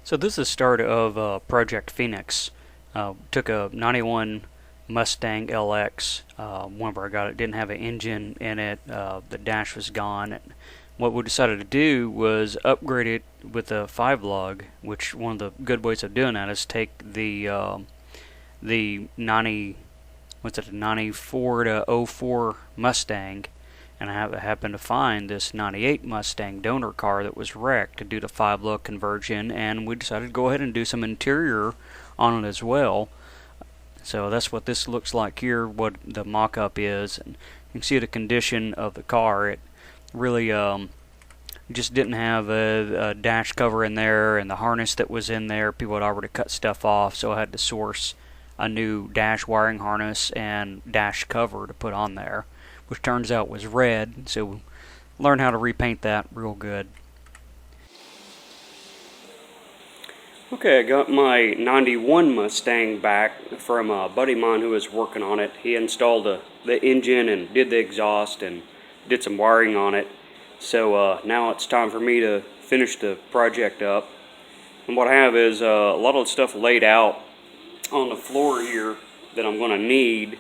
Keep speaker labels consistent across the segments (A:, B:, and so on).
A: So this is the start of Project Phoenix. Took a 91 Mustang LX. Whenever I got it, didn't have an engine in it. The dash was gone. And what we decided to do was upgrade it with a 5 lug, which one of the good ways of doing that is take the 90 what's it, a 94 to '04 Mustang, and I happened to find this 98 Mustang donor car that was wrecked to do the 5 lug conversion, and we decided to go ahead and do some interior on it as well. So that's what this looks like here, what the mock-up is, and you can see the condition of the car. It really just didn't have a dash cover in there, and the harness that was in there, people had already cut stuff off, so I had to source a new dash wiring harness and dash cover to put on there, which turns out was red, so learn how to repaint that real good. Okay, I got my 91 Mustang back from a buddy of mine who was working on it. He installed the engine and did the exhaust and did some wiring on it. So now it's time for me to finish the project up. And what I have is a lot of the stuff laid out on the floor here that I'm going to need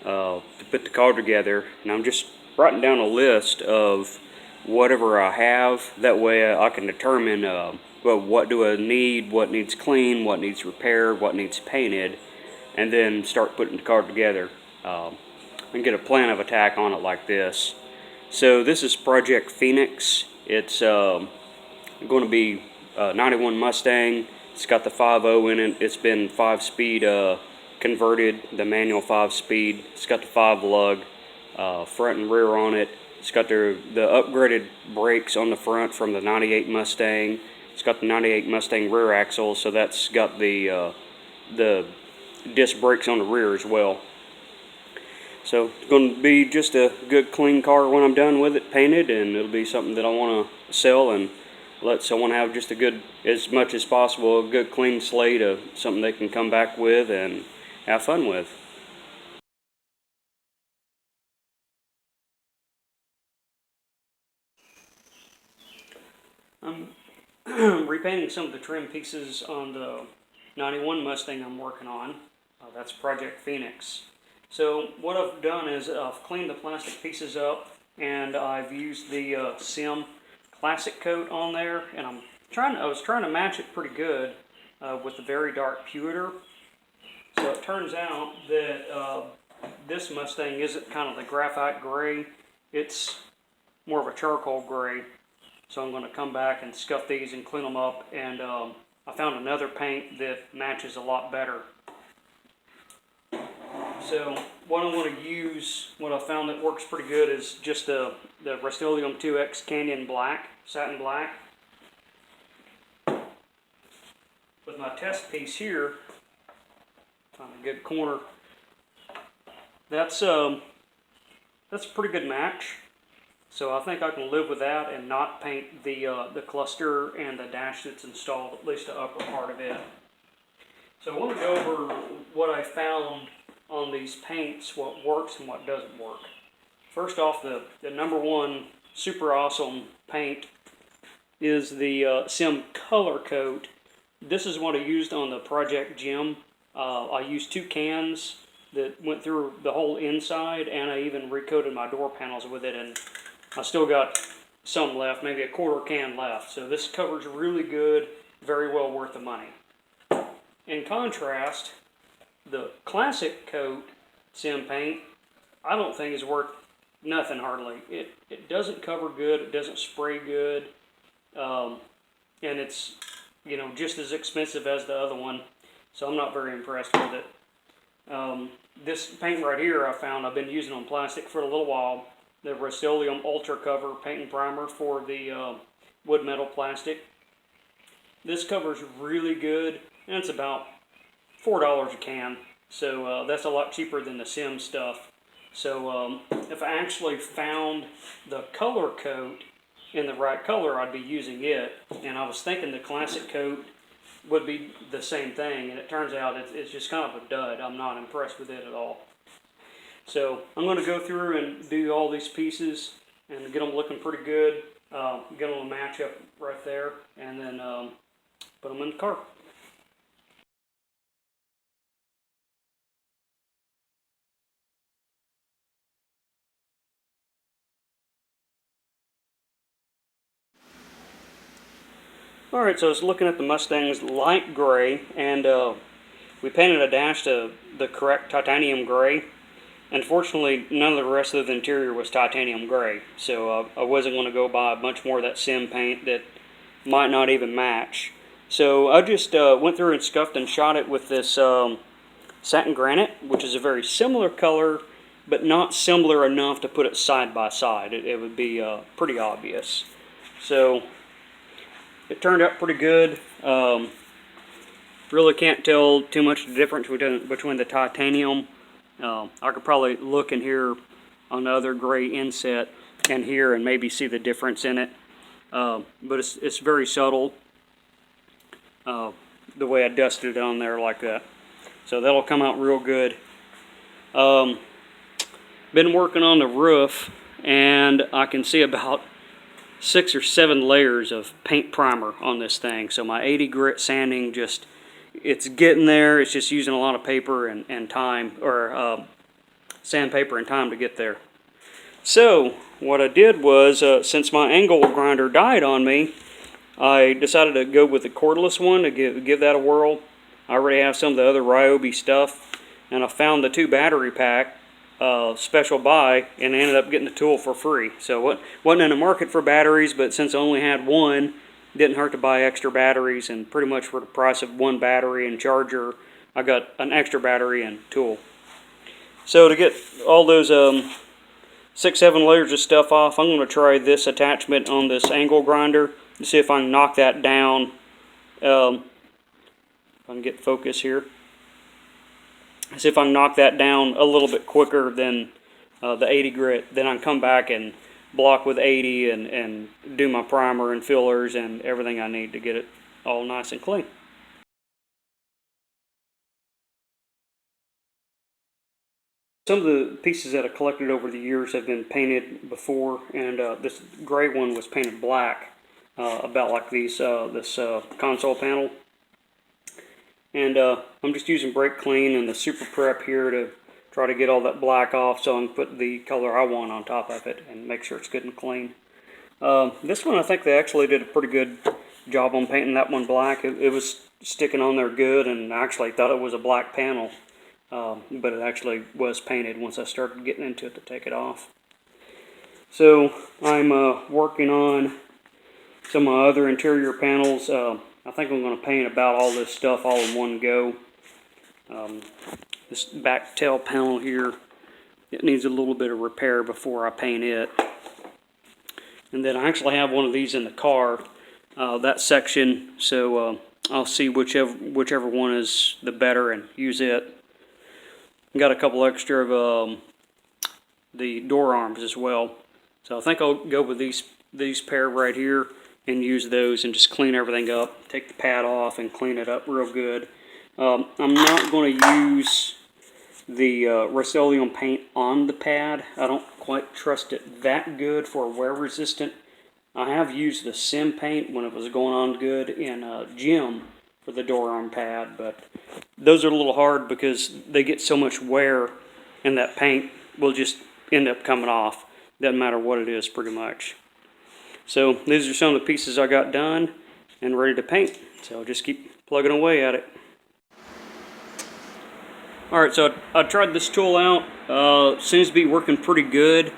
A: to put the car together, and I'm just writing down a list of whatever I have. That way I can determine well, what do I need, what needs cleaned, what needs repaired, what needs painted, and then start putting the car together and get a plan of attack on it like this. So this is Project Phoenix. It's going to be a 91 Mustang. It's got the 5.0 in it. It's been 5-speed converted, the manual 5-speed. It's got the 5-lug front and rear on it. It's got the upgraded brakes on the front from the 98 Mustang. It's got the 98 Mustang rear axle, so that's got the disc brakes on the rear as well. So it's going to be just a good clean car when I'm done with it, painted, and it'll be something that I want to sell and let someone have just a good, as much as possible, a good clean slate of something they can come back with and have fun with. I'm repainting some of the trim pieces on the 91 Mustang I'm working on. That's Project Phoenix. So what I've done is I've cleaned the plastic pieces up, and I've used the Sim Classic coat on there, and I was trying to match it pretty good with the very dark pewter. So it turns out that this Mustang isn't kind of the graphite gray, it's more of a charcoal gray. So I'm going to come back and scuff these and clean them up, and I found another paint that matches a lot better. So what I'm going to use, what I found that works pretty good, is just the Resto 2X Canyon Black, Satin Black. With my test piece here, find a good corner, that's a pretty good match. So I think I can live with that and not paint the cluster and the dash that's installed, at least the upper part of it. So I want to go over what I found on these paints, what works and what doesn't work. First off, the number one super awesome paint is the Sim Color Coat. This is what I used on the Project Gym. I used 2 cans that went through the whole inside, and I even recoated my door panels with it, and I still got some left, maybe a 1/4 can left. So this covers really good, very well worth the money. In contrast, the Classic Coat Sim paint, I don't think is worth nothing hardly. It doesn't cover good, it doesn't spray good, and it's, you know, just as expensive as the other one, so I'm not very impressed with it. This paint right here I found I've been using on plastic for a little while, the Resto Ultra Cover Paint and Primer for the wood metal plastic. This covers really good, and it's about $4 a can, so that's a lot cheaper than the Sim stuff. So if I actually found the color coat in the right color, I'd be using it, and I was thinking the Classic Coat would be the same thing, and it turns out it's just kind of a dud. I'm not impressed with it at all. So I'm going to go through and do all these pieces and get them looking pretty good, get them to match up right there, and then put them in the car. Alright, so I was looking at the Mustang's light gray, and we painted a dash to the correct titanium gray. Unfortunately, none of the rest of the interior was titanium gray, so I wasn't going to go buy a bunch more of that sim paint that might not even match. So I just went through and scuffed and shot it with this satin granite, which is a very similar color, but not similar enough to put it side by side. It would be pretty obvious. So it turned out pretty good. Really can't tell too much difference between the titanium. I could probably look in here on the other gray inset and here and maybe see the difference in it. But it's very subtle the way I dusted it on there like that. So that'll come out real good. Been working on the roof, and I can see about 6 or 7 layers of paint primer on this thing. So my 80 grit sanding it's getting there. It's just using a lot of paper and time, or sandpaper and time to get there. So what I did was, since my angle grinder died on me, I decided to go with the cordless one to give that a whirl. I already have some of the other Ryobi stuff, and I found the 2 battery pack special buy, and I ended up getting the tool for free. So wasn't in the market for batteries, but since I only had one, didn't hurt to buy extra batteries, and pretty much for the price of 1 battery and charger, I got an extra battery and tool. So to get all those 6-7 layers of stuff off, I'm going to try this attachment on this angle grinder to see if I can knock that down. If I can get focus here. See if I can knock that down a little bit quicker than the 80 grit. Then I can come back and block with 80 and do my primer and fillers and everything I need to get it all nice and clean. Some of the pieces that I collected over the years have been painted before, and this gray one was painted black, about like this console panel. And I'm just using brake clean and the super prep here to try to get all that black off so I can put the color I want on top of it and make sure it's good and clean. This one, I think they actually did a pretty good job on painting that one black. It was sticking on there good, and I actually thought it was a black panel, but it actually was painted once I started getting into it to take it off. So I'm working on some of my other interior panels. I think I'm going to paint about all this stuff all in one go. This back tail panel here, it needs a little bit of repair before I paint it. And then I actually have one of these in the car, that section, so I'll see whichever one is the better and use it. Got a couple extra of the door arms as well. So I think I'll go with these pair right here and use those and just clean everything up. Take the pad off and clean it up real good. I'm not going to use the Resto paint on the pad. I don't quite trust it that good for wear resistant. I have used the sim paint when it was going on good in a gym for the door arm pad, but those are a little hard because they get so much wear and that paint will just end up coming off. Doesn't matter what it is pretty much. So these are some of the pieces I got done and ready to paint. So I'll just keep plugging away at it. Alright, so I tried this tool out. Seems to be working pretty good.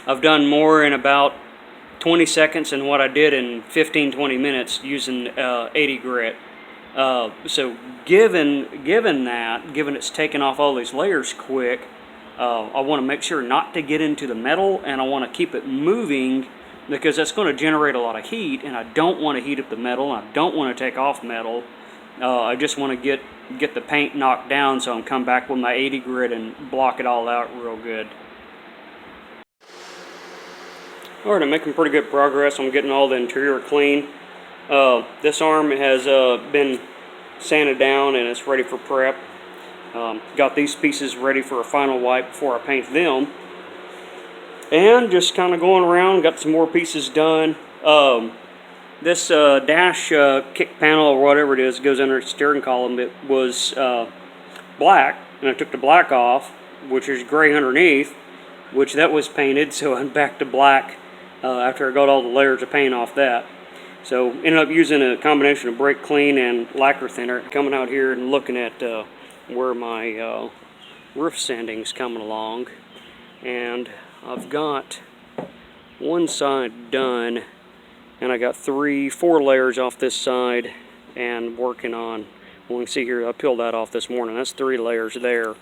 A: I've done more in about 20 seconds than what I did in 15-20 minutes using 80 grit. So given it's taken off all these layers quick, I want to make sure not to get into the metal, and I want to keep it moving because that's going to generate a lot of heat, and I don't want to heat up the metal. I don't want to take off metal. I just want to get the paint knocked down so I can come back with my 80 grit and block it all out real good. Alright, I'm making pretty good progress. I'm getting all the interior clean. This arm has been sanded down and it's ready for prep. Got these pieces ready for a final wipe before I paint them. And just kind of going around, got some more pieces done. This dash kick panel or whatever it is goes under the steering column. It was black, and I took the black off, which is gray underneath, which that was painted, so I'm back to black after I got all the layers of paint off that. So ended up using a combination of brake clean and lacquer thinner. Coming out here and looking at where my roof sanding's coming along, and I've got one side done, and I got 4 layers off this side and working on, well, you can see here I peeled that off this morning. That's 3 layers there,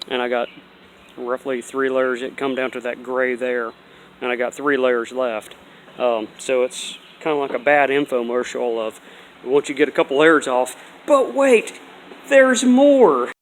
A: and I got roughly 3 layers that come down to that gray there, and I got 3 layers left. So it's kind of like a bad infomercial of once you get a couple layers off, but wait, there's more.